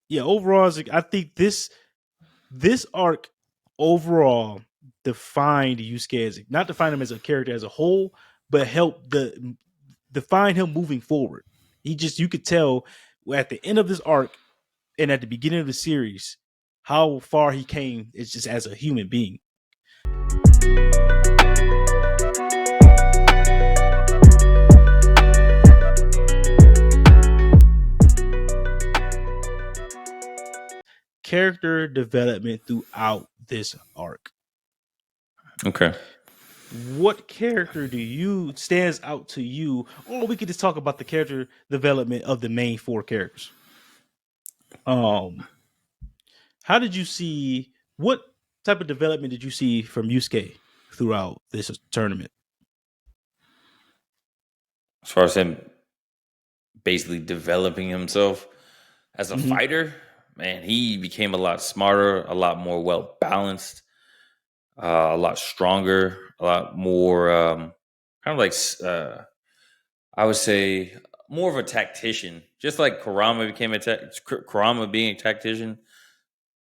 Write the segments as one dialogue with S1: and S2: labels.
S1: yeah, overall, I think this arc overall defined Yusuke as not define him as a character as a whole, but help the define him moving forward. He just you could tell at the end of this arc and at the beginning of the series how far he came is just as a human being. Character development throughout this arc.
S2: Okay.
S1: What character do you stands out to you, or we could just talk about the character development of the main four characters. Um, how did you see what type of development did you see from Yusuke throughout this tournament?
S2: As far as him basically developing himself as a
S1: Mm-hmm.
S2: fighter, man, he became a lot smarter, a lot more well balanced, a lot stronger, a lot more kind of like I would say more of a tactician. Just like Kurama became Kurama being a tactician,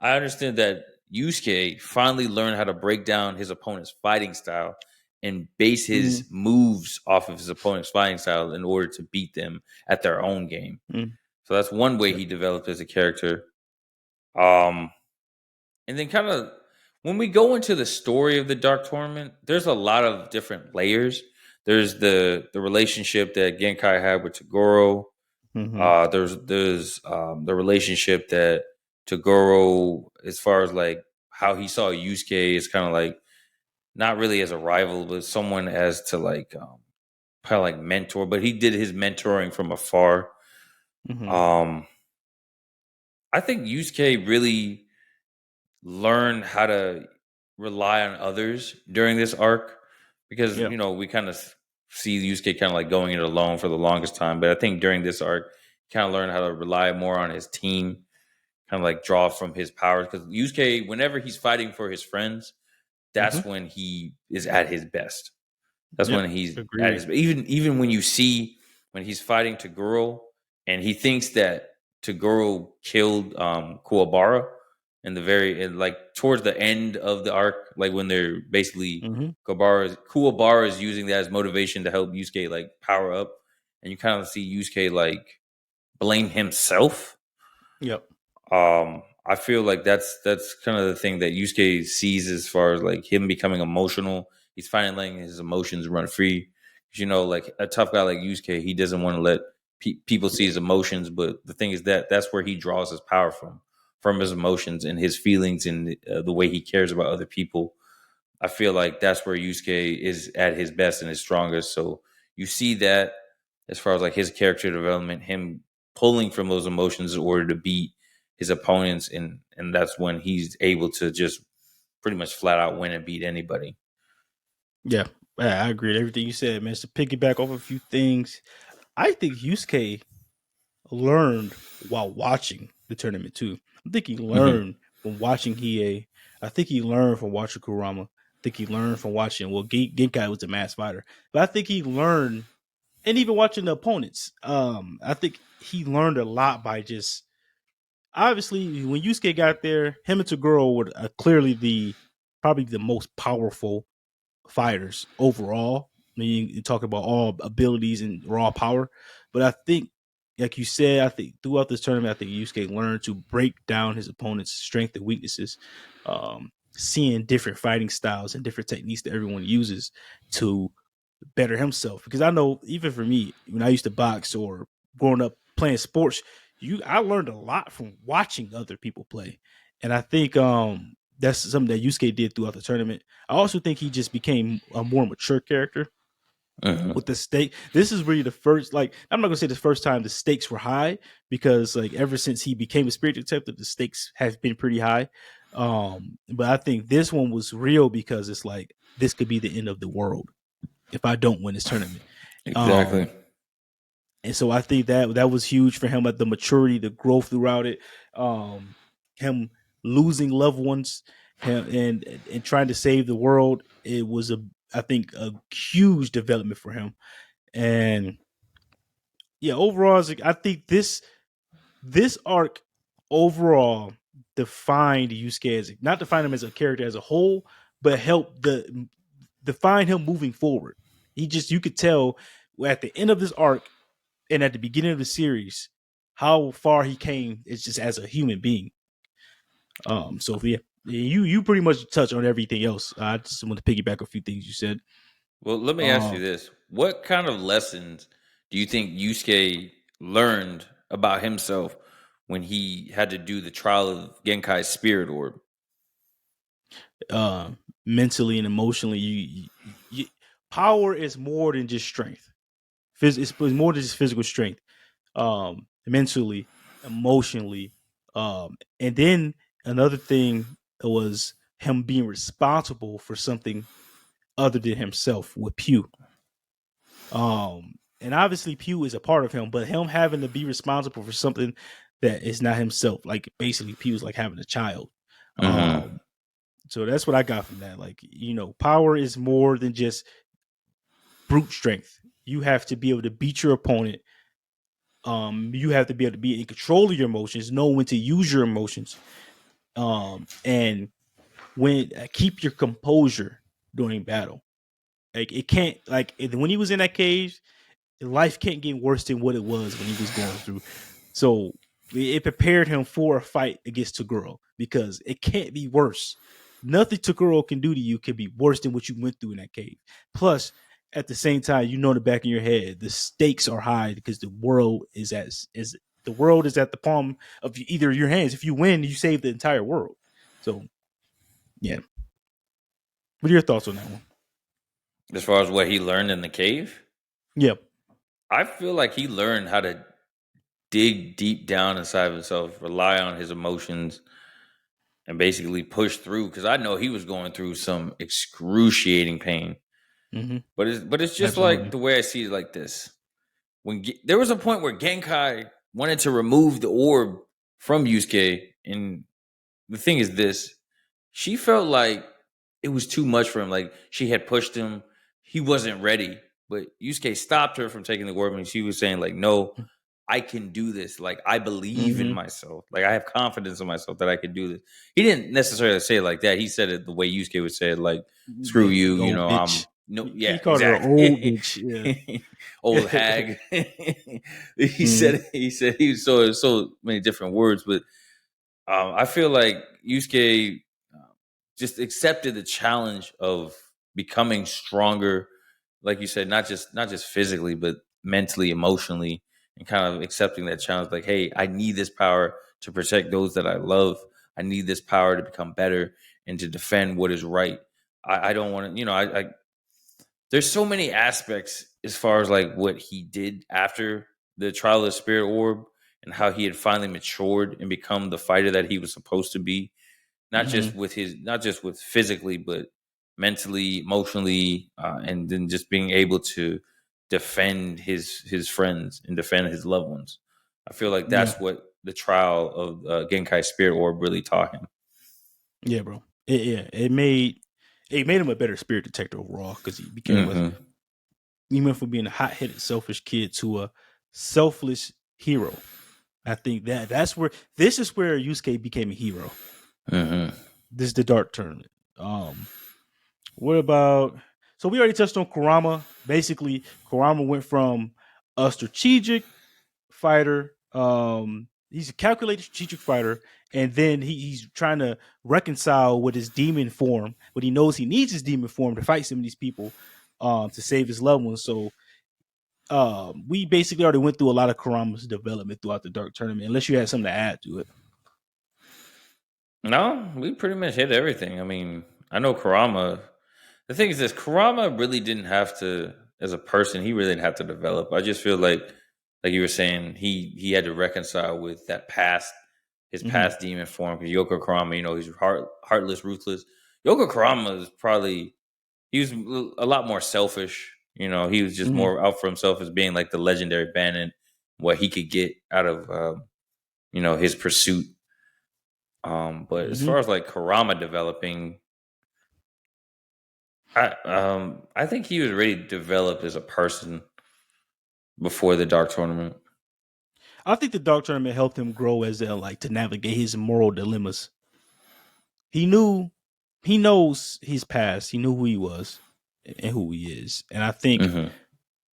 S2: I understood that Yusuke finally learned how to break down his opponent's fighting style and base
S1: Mm-hmm.
S2: his moves off of his opponent's fighting style in order to beat them at their own game.
S1: Mm-hmm.
S2: So that's one way
S1: Yep.
S2: he developed as a character. Um, and then kind of when we go into the story of the Dark Tournament, there's a lot of different layers. There's the relationship that Genkai had with Tagoro.
S1: Mm-hmm.
S2: There's the relationship that Tagoro, as far as like how he saw Yusuke, is kind of like not really as a rival, but someone as to like kind of like mentor. But he did his mentoring from afar.
S1: Mm-hmm.
S2: Um, I think Yusuke really learn how to rely on others during this arc because
S1: Yeah.
S2: we kind of see Yusuke kind of like going it alone for the longest time, but I think during this arc he kind of learned how to rely more on his team, kind of like draw from his powers because Yusuke whenever he's fighting for his friends,
S1: Mm-hmm.
S2: that's when he is at his best. That's
S1: Yep.
S2: when he's at
S1: Agreed.
S2: his even when you see when he's fighting Tagoro and he thinks that Tagoro killed Kuwabara in the like towards the end of the arc, like when they're basically
S1: Mm-hmm.
S2: Kuwabara is using that as motivation to help Yusuke like power up, and you kind of see Yusuke like blame himself.
S1: Yep.
S2: I feel like that's kind of the thing that Yusuke sees as far as like him becoming emotional. He's finally letting his emotions run free. 'Cause, like a tough guy like Yusuke, he doesn't want to let people see his emotions. But the thing is that that's where he draws his power from his emotions and his feelings and the way he cares about other people. I feel like that's where Yusuke is at his best and his strongest. So you see that as far as like his character development, him pulling from those emotions in order to beat his opponents, and that's when he's able to just pretty much flat out win and beat anybody.
S1: Yeah. I agree with everything you said, man. To piggyback off a few things, I think Yusuke learned while watching the tournament too. I think he
S2: Hmm.
S1: learned from watching Hiei. I think he learned from watching Kurama. I think he learned from watching Genkai was a mass fighter, but I think he learned and even watching the opponents. I think he learned a lot by just obviously when Yusuke got there, him and Tagoro were clearly the probably the most powerful fighters overall. I mean, you talk about all abilities and raw power, but I think, like you said, I think throughout this tournament, I think Yusuke learned to break down his opponent's strength and weaknesses, seeing different fighting styles and different techniques that everyone uses to better himself. Because I know, even for me, when I used to box or growing up playing sports, I learned a lot from watching other people play, and I think that's something that Yusuke did throughout the tournament. I also think he just became a more mature character
S2: Hmm.
S1: with the stake. This is really the first, like, I'm not gonna say the first time the stakes were high because, like, ever since he became a spiritual detective, the stakes have been pretty high. But I think this one was real because it's like this could be the end of the world if I don't win this tournament.
S2: Exactly.
S1: Um, and so I think that was huge for him at the maturity, the growth throughout it. Him losing loved ones, and trying to save the world. It was I think a huge development for him. And yeah, overall, I think this arc overall defined Yusuke as not define him as a character as a whole, but help define him moving forward. He just you could tell at the end of this arc and at the beginning of the series how far he came. It's just as a human being. So yeah, you pretty much touch on everything else. I just want to piggyback a few things you said.
S2: Well, let me ask you
S1: Um,
S2: this: what kind of lessons do you think Yusuke learned about himself when he had to do the trial of Genkai's spirit orb?
S1: uh, Mentally and emotionally, power is more than just strength. It's more than just physical strength. Mentally, emotionally, and then another thing was him being responsible for something other than himself with Pew. And obviously Pew is a part of him, but him having to be responsible for something that is not himself, like basically Pew is like having a child.
S2: Mm-hmm.
S1: Um, so that's what I got from that. Like, power is more than just brute strength. You have to be able to beat your opponent. You have to be able to be in control of your emotions, know when to use your emotions, and when keep your composure during battle. Like it can't like when he was in that cage, life can't get worse than what it was when he was going through. So it prepared him for a fight against Toguro because it can't be worse. Nothing Toguro can do to you can be worse than what you went through in that cave. Plus, at the same time, in the back of your head, the stakes are high because the world is at the palm of either your hands. If you win, you save the entire world. So yeah, what are your thoughts on that one?
S2: As far as what he learned in the cave,
S1: Yeah.
S2: I feel like he learned how to dig deep down inside of himself, rely on his emotions, and basically push through. Because I know he was going through some excruciating pain.
S1: Mm-hmm.
S2: But it's just like
S1: Absolutely.
S2: the way I see it, like this. There was a point where Genkai wanted to remove the orb from Yusuke, and the thing is this: she felt like it was too much for him. Like she had pushed him, he wasn't ready. But Yusuke stopped her from taking the orb, and she was saying, like, no, I can do this. Like, I believe in
S1: Mm-hmm.
S2: myself. Like, I have confidence in myself that I can do this. He didn't necessarily say it like that. He said it the way Yusuke would say it, like, screw
S1: Yeah,
S2: you,
S1: you old
S2: I'm
S1: bitch.
S2: no,
S1: He
S2: yeah,
S1: called her an old
S2: exactly.
S1: bitch.
S2: Old
S1: Yeah.
S2: hag. he
S1: Mhm.
S2: said he was so many different words, but I feel like Yusuke just accepted the challenge of becoming stronger, like you said, not just physically, but mentally, emotionally, and kind of accepting that challenge. Like, hey, I need this power to protect those that I love. I need this power to become better and to defend what is right. I don't want to, I there's so many aspects as far as like what he did after the trial of the spirit orb and how he had finally matured and become the fighter that he was supposed to be,
S1: Mhm.
S2: not just with physically, but mentally, emotionally, and then just being able to defend his friends and defend his loved ones. I feel like
S1: Yeah.
S2: that's what the trial of Genkai Spirit Orb really taught him.
S1: Yeah, bro. It made him a better spirit detector overall because
S2: Hmm.
S1: he went from being a hot headed, selfish kid to a selfless hero. I think that's where this is where Yusuke became a hero.
S2: Hmm.
S1: This is the dark tournament. What about so we already touched on Kurama. Basically, Kurama went from a strategic fighter. He's a calculated strategic fighter, and then he's trying to reconcile with his demon form, but he knows he needs his demon form to fight some of these people, to save his loved ones. So, we basically already went through a lot of Kurama's development throughout the Dark Tournament. Unless you had something to add to it.
S2: No, we pretty much hit everything. I mean, I know Karama. The thing is this: Karama really didn't have to, as a person, he really didn't have to develop. I just feel like you were saying, he had to reconcile with that past, his
S1: Hmm.
S2: past demon form. Because Yoko Karama, he's heartless, ruthless. Yoko Karama is probably he was a lot more selfish. He was just
S1: Hmm.
S2: more out for himself as being like the legendary bandit, what he could get out of his pursuit. But as
S1: Hmm.
S2: far as like Karama developing, I think he was ready to develop as a person before the dark tournament.
S1: I think the Dark Tournament helped him grow as a like to navigate his moral dilemmas. He knew he knows his past. He knew who he was and who he is. And
S2: Hmm.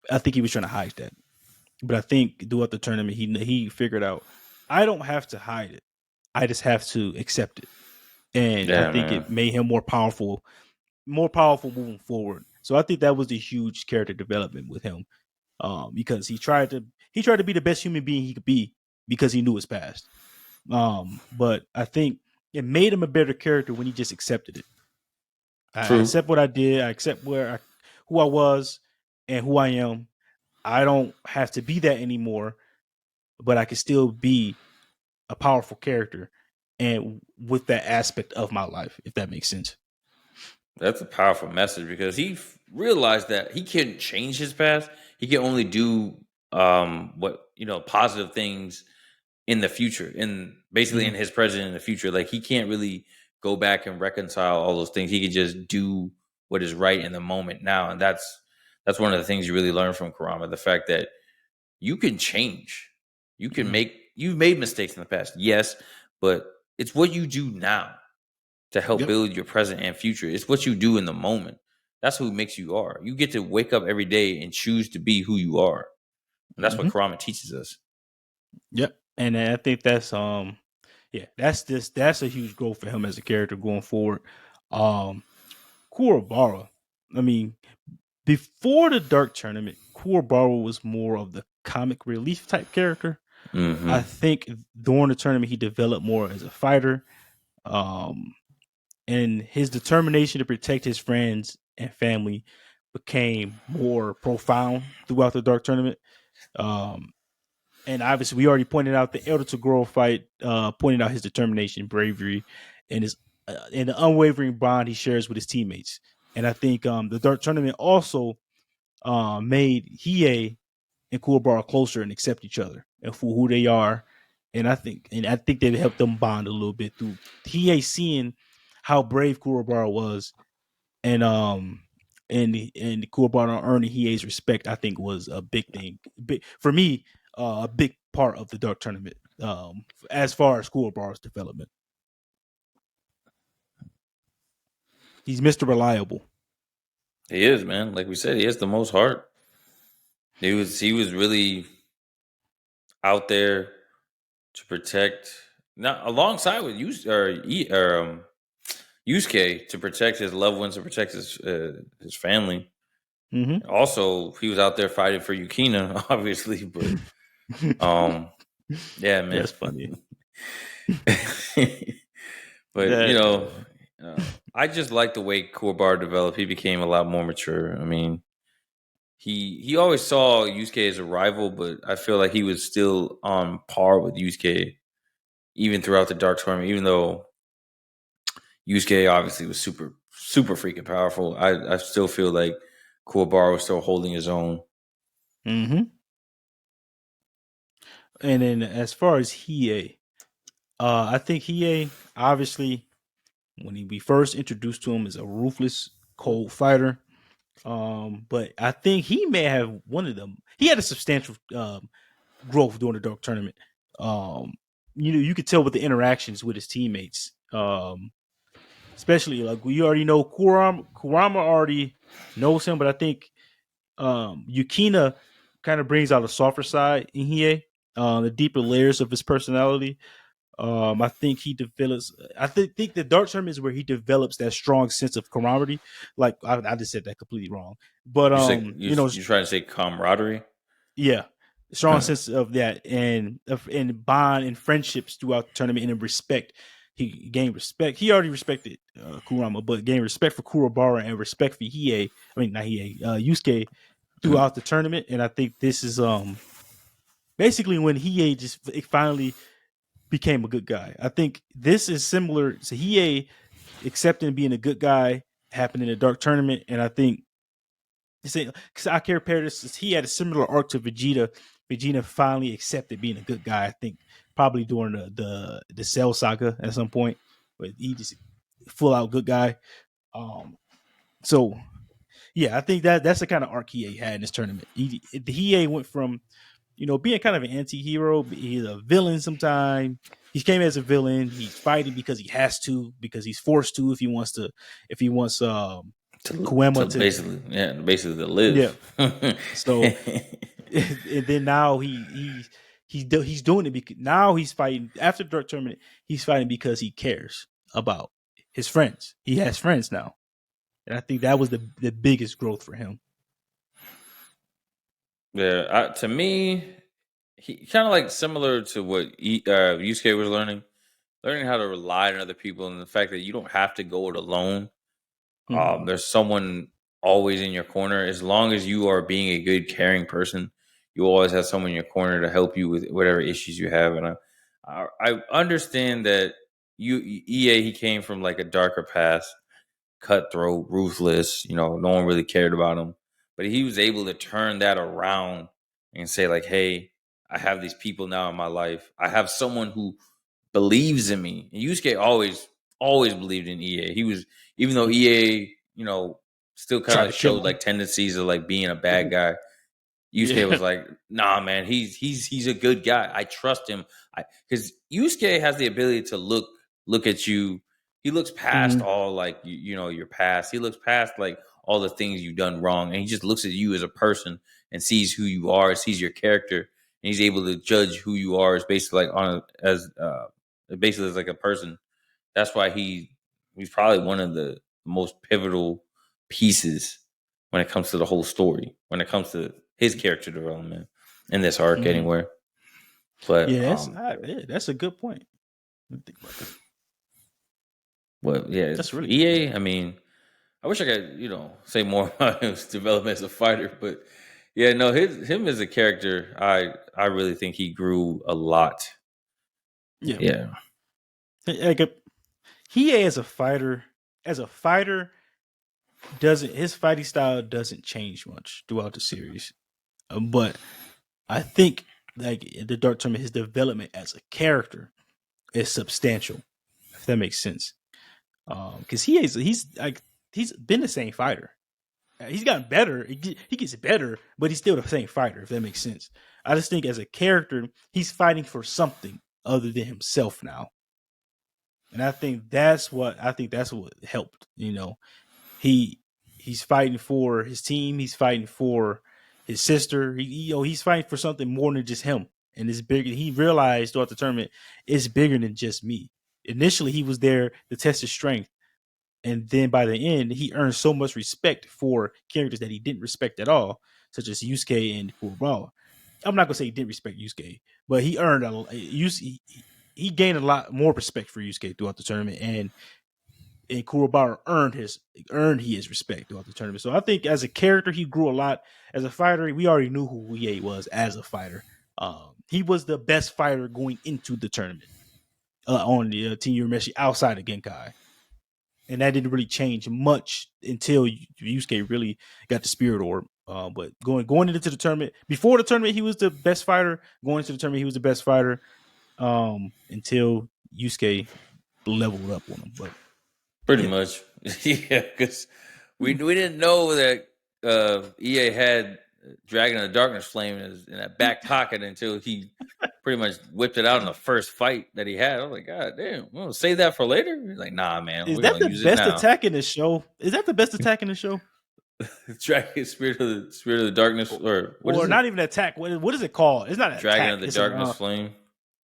S1: I think he was trying to hide that. But I think throughout the tournament he figured out I don't have to hide it. I just have to accept it. And I
S2: Yeah,
S1: think
S2: man.
S1: it made him more powerful moving forward. So I think that was a huge character development with him. Because he tried to be the best human being he could be because he knew his past. But I think it made him a better character when he just accepted it. I
S2: True.
S1: accept what I did. I accept who I was and who I am. I don't have to be that anymore, but I can still be a powerful character and with that aspect of my life, if that makes sense.
S2: That's a powerful message because realized that he can't change his past. He can only do what positive things in the future, in basically in
S1: Mm-hmm.
S2: his present and the future. Like he can't really go back and reconcile all those things. He can just do what is right in the moment now, and that's one of the things you really learn from Kurama. The fact that you can change, you can
S1: Mm-hmm.
S2: make you've made mistakes in the past, yes, but it's what you do now to help
S1: Yep.
S2: build your present and future. It's what you do in the moment. That's who makes you are. You get to wake up every day and choose to be who you are. And that's what
S1: Mm-hmm.
S2: Kurama teaches us.
S1: Yep. And I think yeah, that's a huge growth for him as a character going forward. Um Kuwabara, I mean, before the Dark Tournament, Kuwabara was more of the comic relief type character. I
S2: Hmm.
S1: think during the tournament he developed more as a fighter. Um and his determination to protect his friends and family became more profound throughout the Dark Tournament. Um and obviously we already pointed out the Elder Toguro fight, pointed out his determination, bravery, and the unwavering bond he shares with his teammates. And I think the Dark Tournament also made Hiei and Kuwabara closer and accept each other and for who they are. And I think they helped them bond a little bit through Hiei seeing how brave Kuwabara was, and and Kuwabara earning Hiei's respect. I think was a big thing, big for me, a big part of the Dark Tournament. As far as Kuwabara's development, he's Mr. Reliable.
S2: He is, man. Like we said, he has the most heart. He was really out there to protect, not alongside with Yusuke, to protect his loved ones, to protect his family.
S1: Mm-hmm.
S2: Also, he was out there fighting for Yukina, obviously, but um, yeah, man.
S1: That's funny.
S2: But
S1: That
S2: I just like the way Kuwabara developed. He became a lot more mature. I mean, he always saw Yusuke as a rival, but I feel like he was still on par with Yusuke even throughout the Dark Tournament. Even though Yusuke obviously was super freaking powerful, I still feel like Kuwabara was still holding his own.
S1: mm-hmm. And then as far as Hiei, I think Hiei obviously when we first introduced to him as a ruthless, cold fighter. But I think he may have one of them. He had a substantial growth during the Dark Tournament. Um, you could tell with the interactions with his teammates. Especially like we already know Kurama already knows him, but I think Yukina kind of brings out a softer side in Hiei, the deeper layers of his personality. I think he develops. Think the Dark Tournament is where he develops that strong sense of camaraderie. Like I just said that completely wrong, but
S2: You said you trying to say camaraderie?
S1: yeah, strong sense of that and bond and friendships throughout the tournament and in respect. He gained respect. He already respected Kurama, but gained respect for Kuwabara and respect for Hiei. I mean, not Hiei, Yusuke throughout the tournament. And I think this is basically when Hiei just finally became a good guy. I think this is similar to Hiei accepting being a good guy happened in the Dark Tournament, and I think because I compare this, he had a similar arc to Vegeta. Vegeta finally accepted being a good guy. I think probably during the Cell Saga at some point, but he just full out good guy. Um, so yeah, I think that's the kind of arc he had in this tournament. He went from being kind of an anti-hero. He's a villain sometimes. He came as a villain. He's fighting because he has to, because he's forced to, if he wants
S2: to
S1: Koema to,
S2: basically to
S1: yeah.
S2: live.
S1: So and then now he's doing it because now he's fighting after the Dark Tournament. He's fighting because he cares about his friends. He has friends now, and I think that was the biggest growth for him.
S2: Yeah, to me, he kind of like similar to what Yusuke was learning how to rely on other people, and the fact that you don't have to go it alone.
S1: Mm-hmm.
S2: There's someone always in your corner. As long as you are being a good, caring person, you always have someone in your corner to help you with whatever issues you have. And I understand that EA, he came from like a darker past, cutthroat, ruthless. No one really cared about him, but he was able to turn that around and say like, "Hey, I have these people now in my life. I have someone who believes in me." And Yusuke always believed in EA. He was, even though EA, still kind
S1: Tried
S2: of
S1: to kill
S2: showed
S1: him.
S2: like tendencies of like being a bad guy. Yusuke
S1: Yeah.
S2: was like, "Nah, man, he's a good guy. I trust him." Because Yusuke has the ability to look at you. He looks past
S1: Mm-hmm.
S2: all like your past. He looks past like all the things you've done wrong, and he just looks at you as a person and sees who you are, sees your character, and he's able to judge who you are as basically like basically as like a person. That's why he's probably one of the most pivotal pieces when it comes to the whole story, when it comes to his character development in this arc
S1: Mm-hmm.
S2: anywhere. But
S1: Yeah, that's a good point. Let me think about that.
S2: yeah,
S1: That's a really good point.
S2: EA, I mean, I wish I could, say more about his development as a fighter, but yeah, no, him as a character, I really think he grew a lot.
S1: Yeah,
S2: Yeah.
S1: like he as a fighter, doesn't his fighting style doesn't change much throughout the series. But I think like the Dark Tournament, his development as a character is substantial. If that makes sense, because he's been the same fighter. He's gotten better. He gets better, but he's still the same fighter. If that makes sense, I just think as a character, he's fighting for something other than himself now, and I think that's what helped. He he's fighting for his team. He's fighting for his sister. He's fighting for something more than just him. And it's bigger. He realized throughout the tournament, it's bigger than just me. Initially, he was there to test his strength, and then by the end, he earned so much respect for characters that he didn't respect at all, such as Yusuke and Kuwabara. I'm not gonna say he didn't respect Yusuke, but he earned he gained a lot more respect for Yusuke throughout the tournament, and Kuwabara earned his respect throughout the tournament. So I think as a character, he grew a lot. As a fighter, we already knew who Hiei was as a fighter. He was the best fighter going into the tournament on the Team Urameshi outside of Genkai, and that didn't really change much until Yusuke really got the Spirit Orb. But going into the tournament, before the tournament, he was the best fighter. Going into the tournament, he was the best fighter until Yusuke leveled up on him. But
S2: Pretty
S1: yeah.
S2: much. Yeah, because we didn't know that EA had Dragon of the Darkness Flame in that back pocket until he pretty much whipped it out in the first fight that he had. I was like, God damn, we'll save that for later. He's like, nah, man,
S1: Is
S2: we're
S1: that
S2: gonna
S1: the
S2: use it
S1: best
S2: now.
S1: attack in the show? Is that the best attack in the show?
S2: Dragon Spirit of the Darkness, or what is
S1: Or
S2: it?
S1: not even an attack? What is it called? It's not an
S2: Dragon of
S1: attack.
S2: the
S1: It's an
S2: Darkness Flame.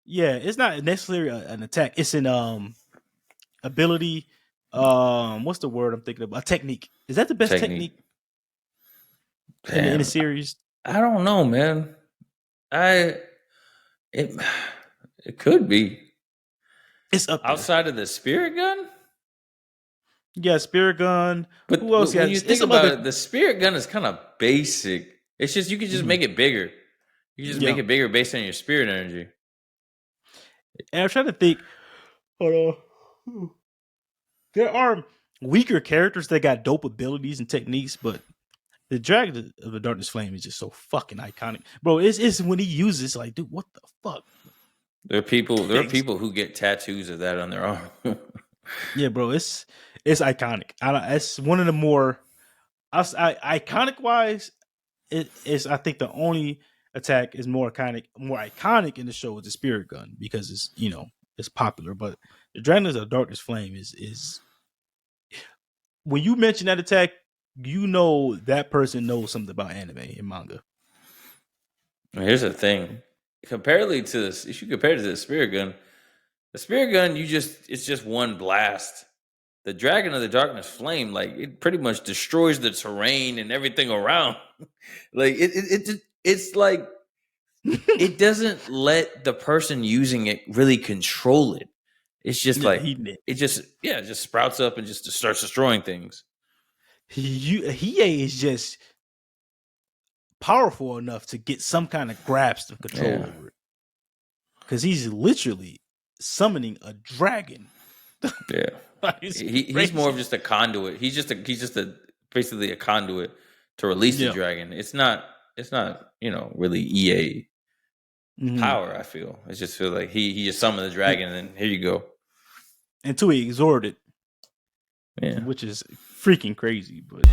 S1: yeah. It's not necessarily an attack. It's an ability. What's the word I'm thinking of? A technique. Is that the best
S2: Technique.
S1: technique in the
S2: Damn.
S1: series?
S2: I don't know, man. I it it could be.
S1: It's up there.
S2: Outside of the spirit gun?
S1: Yeah, Spirit Gun. Who else?
S2: But
S1: Yeah,
S2: when you
S1: it's
S2: think
S1: some
S2: about
S1: other.
S2: it, the spirit gun is kind of basic. It's just you can just
S1: Mhm.
S2: make it bigger. You can just make
S1: Yeah,
S2: it bigger based on your spirit energy.
S1: and I'm trying to think. Hold on. There are weaker characters that got dope abilities and techniques, but the Dragon of the Darkness Flame is just so fucking iconic, bro. It's when he uses, it's like, dude, what the fuck?
S2: There are people who get tattoos of that on their arm.
S1: Yeah, bro, it's iconic. It's one of the more iconic wise. It's I think the only attack is more iconic in the show is the spirit gun because it's it's popular. But the Dragonlance of Darkness Flame is when you mention that attack, that person knows something about anime and manga.
S2: Here's the thing. Comparatively to this, if you compare it to the spirit gun, it's just one blast. The Dragon of the Darkness Flame, like it pretty much destroys the terrain and everything around. Like it's like it doesn't let the person using it really control it. It's just like it just sprouts up and just starts destroying things.
S1: Hiei is just powerful enough to get some kind of grasp of control over it, because he's literally summoning a dragon.
S2: Yeah, he's more of just a conduit. He's just basically a conduit to release the dragon. It's not really EA power. I feel it just feels like he just summoned the dragon and then here you go.
S1: Until he exhorted, which is freaking crazy. But